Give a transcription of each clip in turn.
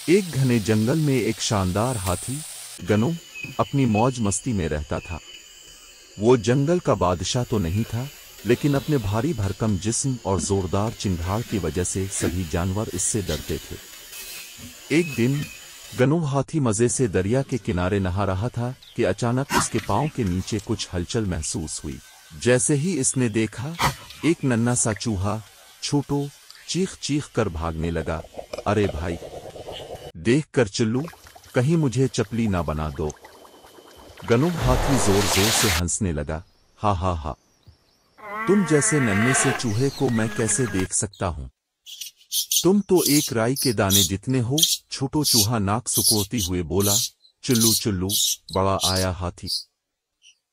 एक घने जंगल में एक शानदार हाथी गनो अपनी मौज मस्ती में रहता था। वो जंगल का बादशाह तो नहीं था, लेकिन अपने भारी भरकम जिस्म और जोरदार चिंगार की वजह से सभी जानवर इससे डरते थे। एक दिन गनो हाथी मजे से दरिया के किनारे नहा रहा था कि अचानक उसके पांव के नीचे कुछ हलचल महसूस हुई। जैसे ही इसने देखा, एक नन्हा सा चूहा छोटो चीख चीख कर भागने लगा। अरे भाई, देख कर चिल्लू, कहीं मुझे चपली ना बना दो। गनो हाथी जोर जोर से हंसने लगा। हा हा हा, तुम जैसे नन्हे से चूहे को मैं कैसे देख सकता हूँ? तुम तो एक राई के दाने जितने हो। छोटो चूहा नाक सुकोड़ती हुए बोला। चुल्लू चुल्लू, बड़ा आया हाथी,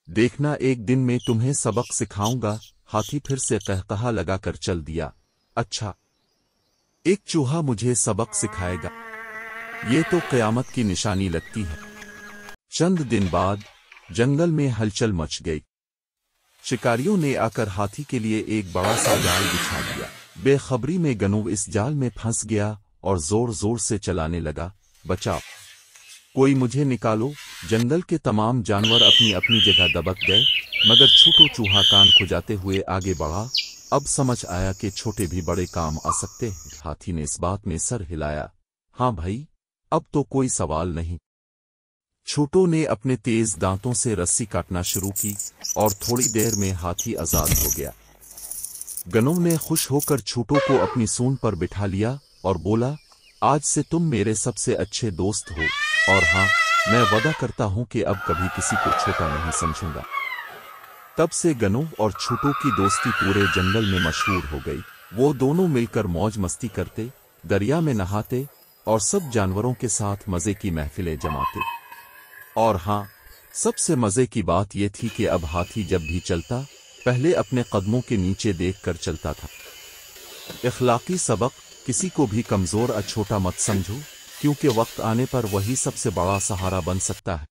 देखना एक दिन मैं तुम्हें सबक सिखाऊंगा। हाथी फिर से कहकहा लगाकर चल दिया। अच्छा, एक चूहा मुझे सबक सिखाएगा? ये तो क़यामत की निशानी लगती है। चंद दिन बाद जंगल में हलचल मच गई। शिकारियों ने आकर हाथी के लिए एक बड़ा सा जाल बिछा दिया। बेखबरी में गनू इस जाल में फंस गया और जोर जोर से चलाने लगा। बचाओ, कोई मुझे निकालो। जंगल के तमाम जानवर अपनी अपनी जगह दबक गए, मगर छोटो चूहा कान खुजाते हुए आगे बढ़ा। अब समझ आया कि छोटे भी बड़े काम आ सकते हैं। हाथी ने इस बात में सर हिलाया। हाँ भाई, अब तो कोई सवाल नहीं। छोटो ने अपने तेज दांतों से रस्सी काटना शुरू की और थोड़ी देर में हाथी आजाद हो गया। गनो ने खुश होकर छोटो को अपनी सूंड पर बिठा लिया और बोला, आज से तुम मेरे सबसे अच्छे दोस्त हो, और हाँ, मैं वादा करता हूं कि अब कभी किसी को छोटा नहीं समझूंगा। तब से गनो और छोटो की दोस्ती पूरे जंगल में मशहूर हो गई। वो दोनों मिलकर मौज मस्ती करते, दरिया में नहाते और सब जानवरों के साथ मजे की महफिलें जमाते। और हाँ, सबसे मजे की बात यह थी कि अब हाथी जब भी चलता, पहले अपने कदमों के नीचे देखकर चलता था। इखलाकी सबक, किसी को भी कमजोर या छोटा मत समझो, क्योंकि वक्त आने पर वही सबसे बड़ा सहारा बन सकता है।